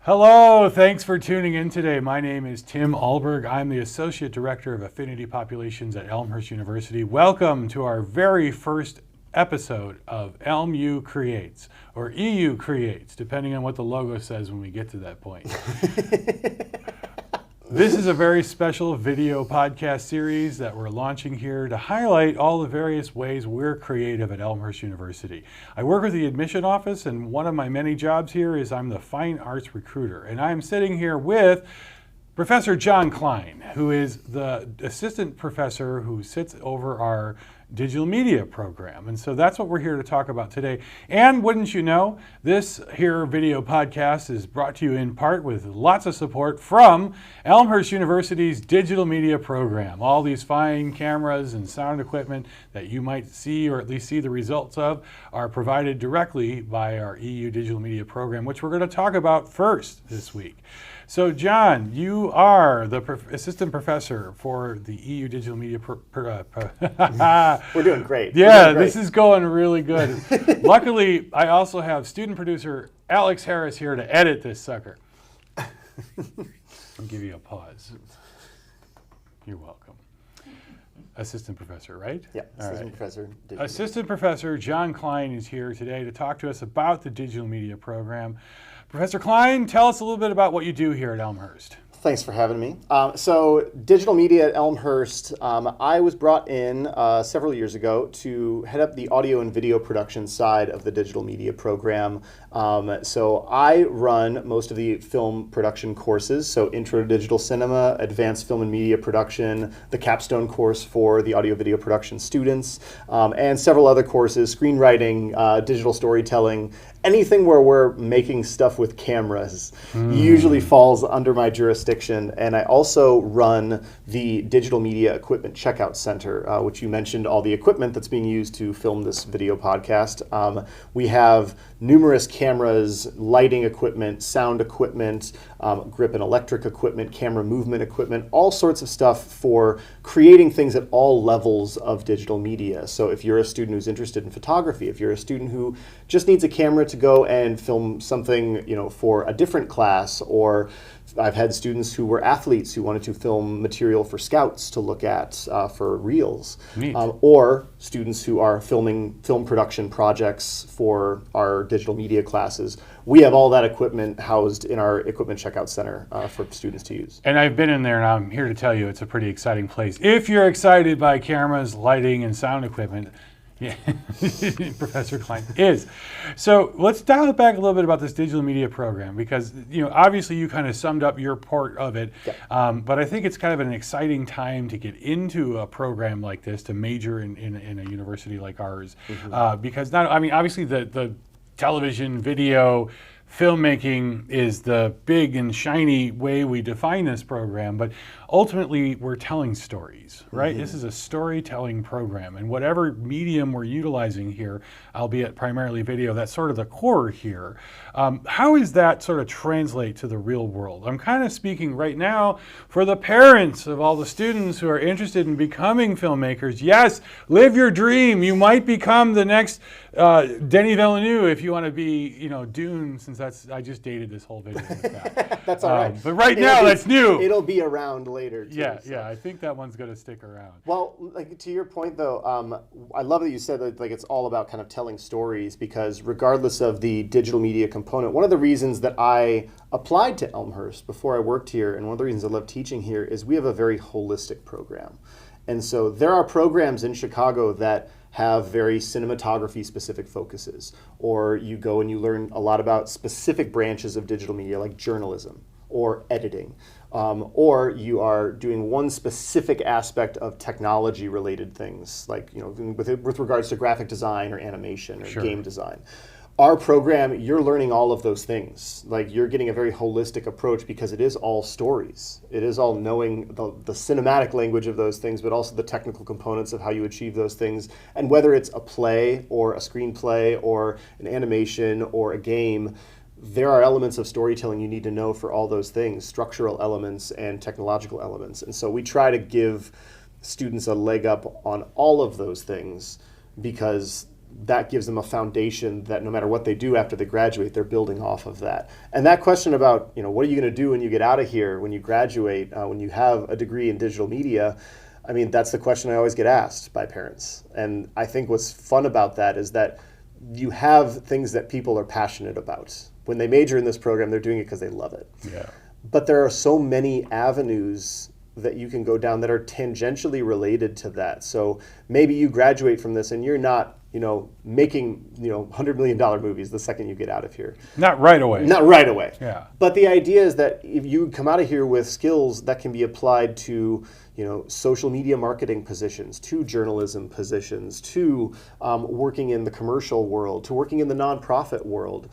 Hello, thanks for tuning in today. My name is Tim Ahlberg. I'm the Associate Director of Affinity Populations at Elmhurst University. Welcome to our very first episode of ElmU Creates, or EU Creates, depending on what the logo says when we get to that point. This is a very special video podcast series that we're launching here to highlight all the various ways we're creative at Elmhurst University. I work with the admission office, and one of my many jobs here is I'm the fine arts recruiter. And I'm sitting here with Professor John Klein, who is the assistant professor who sits over our digital media program. And so that's what we're here to talk about today. And wouldn't you know, this here video podcast is brought to you in part with lots of support from Elmhurst University's digital media program. All these fine cameras and sound equipment that you might see, or at least see the results of, are provided directly by our EU digital media program, which we're going to talk about first this week. So John, you are the assistant professor for the EU Digital Media We're doing great. Yeah, this is going really good. Luckily, I also have student producer Alex Harris here to edit this sucker. I'll give you a pause. You're welcome. Assistant professor, right? Yeah, assistant professor. Assistant professor John Klein is here today to talk to us about the digital media program. Professor Klein, tell us a little bit about what you do here at Elmhurst. Thanks for having me. So digital media at Elmhurst, I was brought in several years ago to head up the audio and video production side of the digital media program. So I run most of the film production courses, so Intro to Digital Cinema, Advanced Film and Media Production, the capstone course for the audio video production students, and several other courses, screenwriting, digital storytelling. Anything where we're making stuff with cameras usually falls under my jurisdiction. And I also run the Digital Media Equipment Checkout Center, which you mentioned, all the equipment that's being used to film this video podcast. We have numerous cameras, lighting equipment, sound equipment, grip and electric equipment, camera movement equipment, all sorts of stuff for creating things at all levels of digital media. So if you're a student who's interested in photography, if you're a student who just needs a camera to go and film something, for a different class, or I've had students who were athletes who wanted to film material for scouts to look at for reels, or students who are filming film production projects for our digital media classes. We have all that equipment housed in our equipment checkout center for students to use. And I've been in there, and I'm here to tell you it's a pretty exciting place. If you're excited by cameras, lighting, and sound equipment, yeah, Professor Klein is. So let's dial it back a little bit about this digital media program, because obviously you kind of summed up your part of it, but I think it's kind of an exciting time to get into a program like this, to major in a university like ours, because obviously the television, video, filmmaking is the big and shiny way we define this program, but ultimately we're telling stories, right? This is a storytelling program, and whatever medium we're utilizing here, albeit primarily video, that's sort of the core here. How does that sort of translate to the real world? I'm kind of speaking right now for the parents of all the students who are interested in becoming filmmakers. Yes, live your dream. You might become the next Denis Villeneuve if you want to be, Dune, since I just dated this whole video with that. That's all right. But right now, that's new. It'll be around later, too. Yeah, I think that one's going to stick around. Well, to your point, though, I love that you said that it's all about kind of telling stories, because regardless of the digital media component, one of the reasons that I applied to Elmhurst before I worked here, and one of the reasons I love teaching here, is we have a very holistic program. And so there are programs in Chicago that have very cinematography specific focuses, or you go and you learn a lot about specific branches of digital media like journalism or editing, or you are doing one specific aspect of technology related things like with regards to graphic design or animation or game design. Our program, you're learning all of those things. Like, you're getting a very holistic approach, because it is all stories. It is all knowing the cinematic language of those things, but also the technical components of how you achieve those things. And whether it's a play or a screenplay or an animation or a game, there are elements of storytelling you need to know for all those things, structural elements and technological elements. And so we try to give students a leg up on all of those things, because that gives them a foundation that no matter what they do after they graduate, they're building off of that. And that question about, what are you going to do when you get out of here, when you graduate, when you have a degree in digital media, I mean, that's the question I always get asked by parents. And I think what's fun about that is that you have things that people are passionate about. When they major in this program, they're doing it because they love it. Yeah. But there are so many avenues that you can go down that are tangentially related to that. So maybe you graduate from this and you're not, making, $100 million movies the second you get out of here. Not right away. Not right away. Yeah. But the idea is that if you come out of here with skills that can be applied to, social media marketing positions, to journalism positions, to working in the commercial world, to working in the nonprofit world.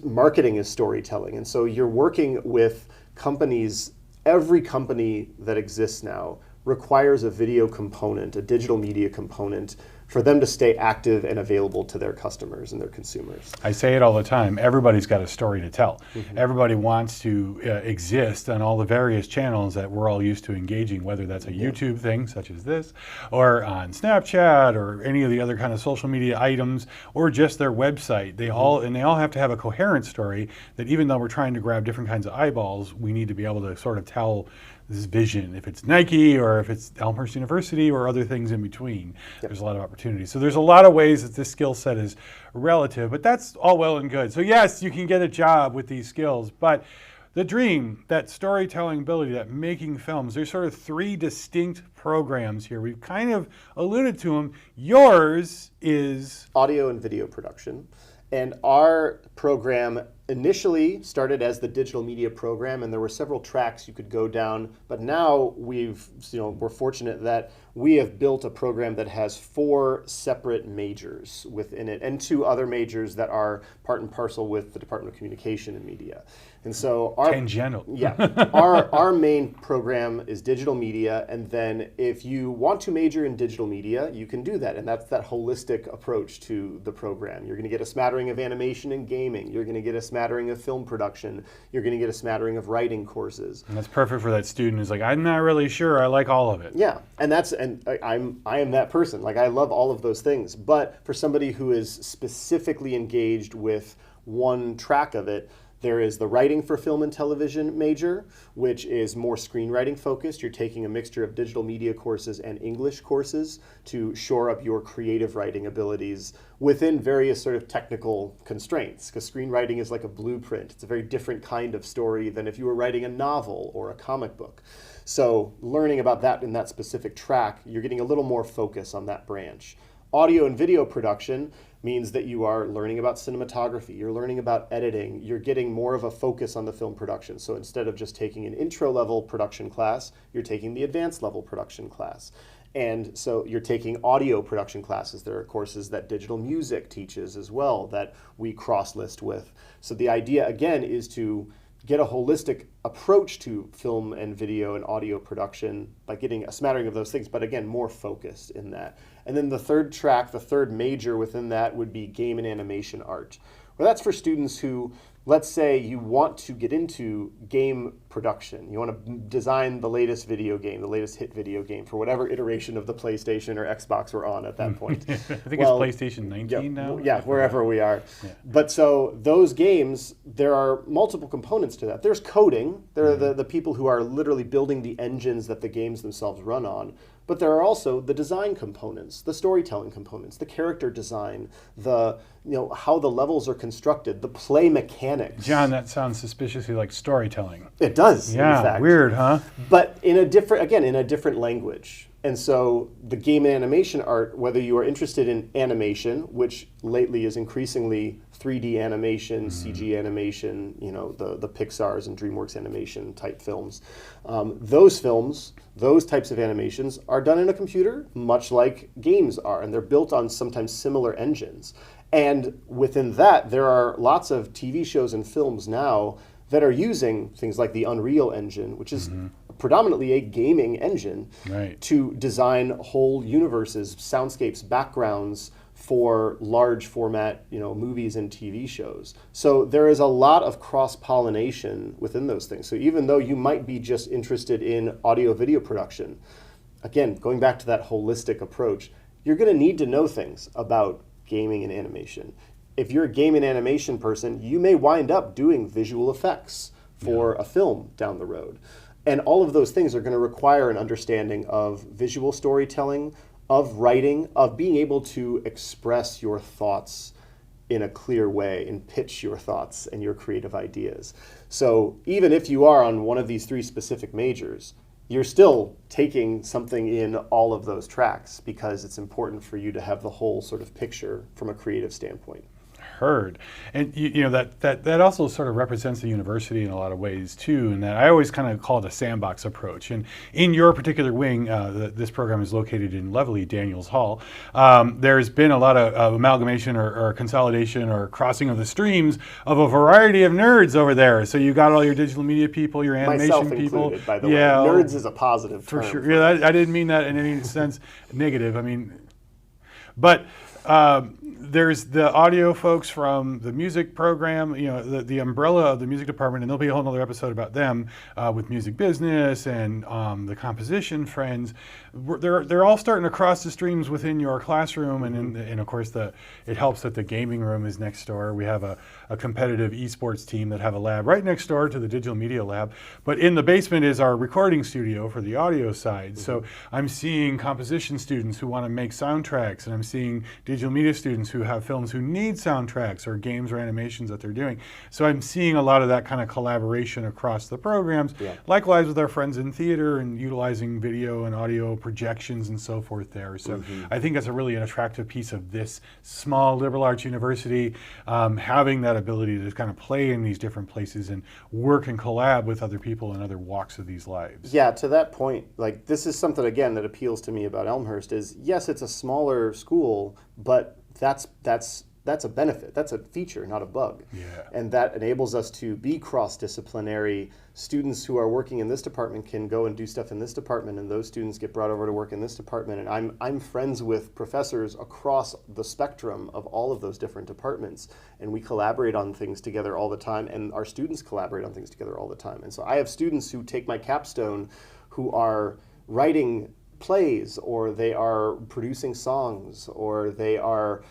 Marketing is storytelling. And so you're working with companies. Every company that exists now requires a video component, a digital media component, for them to stay active and available to their customers and their consumers. I say it all the time. Everybody's got a story to tell. Mm-hmm. Everybody wants to exist on all the various channels that we're all used to engaging, whether that's a YouTube thing such as this, or on Snapchat, or any of the other kind of social media items, or just their website. They all have to have a coherent story that, even though we're trying to grab different kinds of eyeballs, we need to be able to sort of tell this vision, if it's Nike or if it's Elmhurst University or other things in between. Yep. There's a lot of opportunities. So there's a lot of ways that this skill set is relative, but that's all well and good. So yes, you can get a job with these skills, but the dream, that storytelling ability, that making films, there's sort of three distinct programs here. We've kind of alluded to them. Yours is audio and video production. And our program initially started as the digital media program, and there were several tracks you could go down. But now we're fortunate that we have built a program that has 4 separate majors within it, and 2 other majors that are part and parcel with the Department of Communication and Media. And so our main program is digital media, and then if you want to major in digital media, you can do that, and that's that holistic approach to the program. You're going to get a smattering of animation and gaming. You're going to get a smattering of film production. You're going to get a smattering of writing courses. And that's perfect for that student who's like, I'm not really sure I like all of it. Yeah, and I am that person. Like, I love all of those things. But for somebody who is specifically engaged with one track of it, there is the writing for film and television major, which is more screenwriting focused. You're taking a mixture of digital media courses and English courses to shore up your creative writing abilities within various sort of technical constraints, because screenwriting is like a blueprint. It's a very different kind of story than if you were writing a novel or a comic book. So learning about that in that specific track, you're getting a little more focus on that branch. Audio and video production means that you are learning about cinematography, you're learning about editing, you're getting more of a focus on the film production. So instead of just taking an intro level production class, you're taking the advanced level production class. And so you're taking audio production classes. There are courses that digital music teaches as well that we cross-list with. So the idea, again, is to get a holistic approach to film and video and audio production by getting a smattering of those things, but again, more focused in that. And then the third track, the third major within that would be game and animation art. Well, that's for students who, let's say you want to get into game production. You want to design the latest video game, the latest hit video game for whatever iteration of the PlayStation or Xbox we're on at that point. I think it's PlayStation 19 now. Yeah, wherever we are. Yeah. But so those games, there are multiple components to that. There's coding. There are the people who are literally building the engines that the games themselves run on. But there are also the design components, the storytelling components, the character design, the how the levels are constructed, the play mechanics. John, that sounds suspiciously like storytelling. It does, yeah, in fact. Weird, huh? But in a different language. And so the game and animation art, whether you are interested in animation, which lately is increasingly 3D animation, CG animation, the Pixar's and DreamWorks animation type films, those types of animations are done in a computer, much like games are, and they're built on sometimes similar engines. And within that, there are lots of TV shows and films now that are using things like the Unreal Engine, which is predominantly a gaming engine, to design whole universes, soundscapes, backgrounds for large format, movies and TV shows. So there is a lot of cross-pollination within those things. So even though you might be just interested in audio-video production, again, going back to that holistic approach, you're going to need to know things about gaming and animation. If you're a game and animation person, you may wind up doing visual effects for a film down the road. And all of those things are going to require an understanding of visual storytelling, of writing, of being able to express your thoughts in a clear way and pitch your thoughts and your creative ideas. So even if you are on one of these 3 specific majors, you're still taking something in all of those tracks because it's important for you to have the whole sort of picture from a creative standpoint. Heard. And you know that also sort of represents the university in a lot of ways too, and that I always kind of call it a sandbox approach. And in your particular wing, this program is located in lovely Daniels Hall. There's been a lot of amalgamation or consolidation or crossing of the streams of a variety of nerds over there. So you got all your digital media people, your animation Myself people. Included, by the way. Nerds is a positive term. For sure. Yeah, I didn't mean that in any sense negative. I mean, but there's the audio folks from the music program, you know, the umbrella of the music department, and there'll be a whole other episode about them with music business and the composition friends. They're all starting to cross the streams within your classroom, and of course it helps that the gaming room is next door. We have a competitive esports team that have a lab right next door to the digital media lab, but in the basement is our recording studio for the audio side. So I'm seeing composition students who want to make soundtracks, and I'm seeing digital media students who have films who need soundtracks or games or animations that they're doing. So I'm seeing a lot of that kind of collaboration across the programs. Yeah. Likewise with our friends in theater and utilizing video and audio projections and so forth there. So I think that's a really an attractive piece of this small liberal arts university, having that ability to kind of play in these different places and work and collab with other people in other walks of these lives. Yeah, to that point, like this is something again that appeals to me about Elmhurst is yes, it's a smaller school, but that's a benefit. That's a feature, not a bug. Yeah. And that enables us to be cross-disciplinary. Students who are working in this department can go and do stuff in this department, and those students get brought over to work in this department. And I'm friends with professors across the spectrum of all of those different departments, and we collaborate on things together all the time, and our students collaborate on things together all the time. And so I have students who take my capstone who are writing plays, or they are producing songs, or they are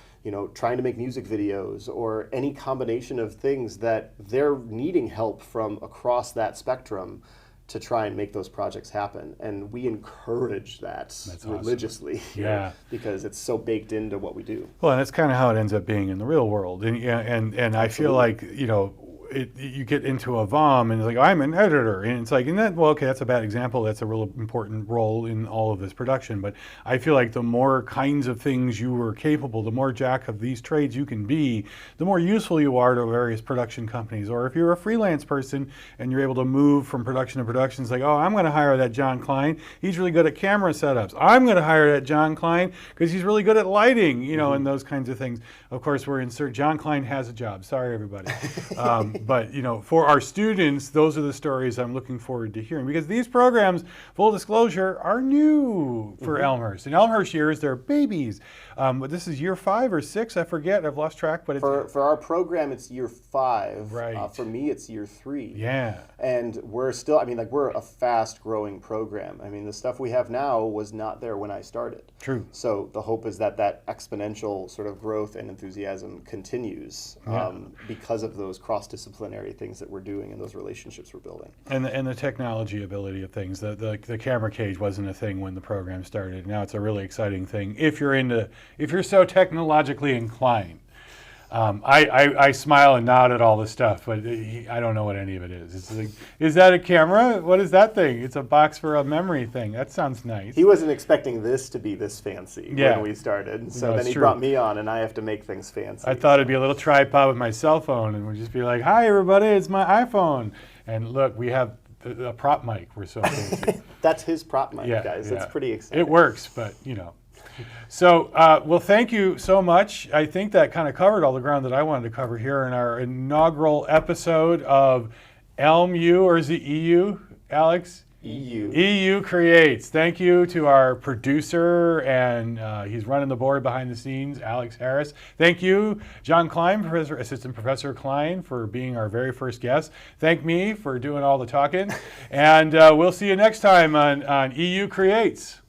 trying to make music videos, or any combination of things that they're needing help from across that spectrum to try and make those projects happen. And we encourage that religiously here, because it's so baked into what we do. Well, and that's kind of how it ends up being in the real world. And I feel like, you get into a VOM and it's like, I'm an editor. And it's like, okay, that's a bad example. That's a real important role in all of this production. But I feel like the more kinds of things you are capable, the more jack of these trades you can be, the more useful you are to various production companies. Or if you're a freelance person and you're able to move from production to production, it's like, oh, I'm going to hire that John Klein. He's really good at camera setups. I'm going to hire that John Klein because he's really good at lighting, and those kinds of things. Of course, John Klein has a job. Sorry, everybody. But for our students, those are the stories I'm looking forward to hearing, because these programs, full disclosure, are new for Elmhurst. In Elmhurst years, they're babies. But this is year 5 or 6, I forget. I've lost track. But for our program, it's year 5. Right. For me, it's year 3. Yeah. And we're still, we're a fast-growing program. The stuff we have now was not there when I started. True. So the hope is that exponential sort of growth and enthusiasm continues because of those cross-disciplinary things that we're doing and those relationships we're building. And the technology ability of things. The camera cage wasn't a thing when the program started. Now it's a really exciting thing if you're so technologically inclined. I smile and nod at all this stuff, but I don't know what any of it is. It's like, is that a camera? What is that thing? It's a box for a memory thing. That sounds nice. He wasn't expecting this to be this fancy when we started. So then he brought me on, and I have to make things fancy. I thought it'd be a little tripod with my cell phone, and we'd just be like, hi, everybody, it's my iPhone. And look, we have a prop mic. We're so fancy. That's his prop mic, guys. It's pretty exciting. It works, but So, well, thank you so much. I think that kind of covered all the ground that I wanted to cover here in our inaugural episode of ELMU, or is it EU, Alex? EU. EU Creates. Thank you to our producer, and he's running the board behind the scenes, Alex Harris. Thank you, John Klein, Assistant Professor Klein, for being our very first guest. Thank me for doing all the talking. And we'll see you next time on EU Creates.